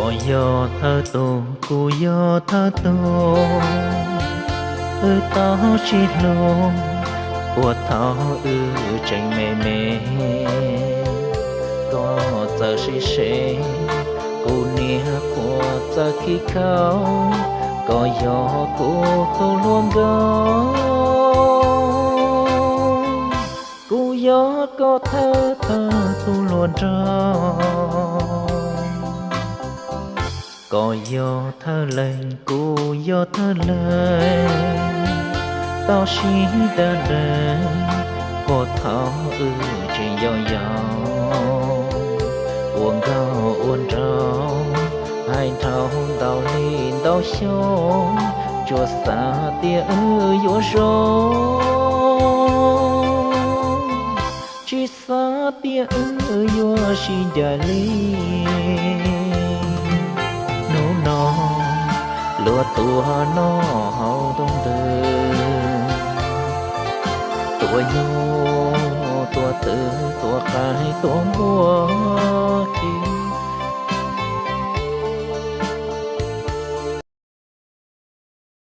có yo thơ tô cô yo thơ tô tao chỉ luôn của thao tranh mê mê có giờ sẽ cô nia của giờ khi khao có yo cô luôn gõ cô yo có thơ cô luôn trao có yo thơ lên cô yo thơ lên tao chỉ đã đến có thao chỉ yo yo uống gạo uống rau hai thao tao lên tao show cho xa tia yo rô chỉ xa tia yo chỉ đã nó lúa tua nó hậu đông từ tua nhô tua tử tua khai tua mua chi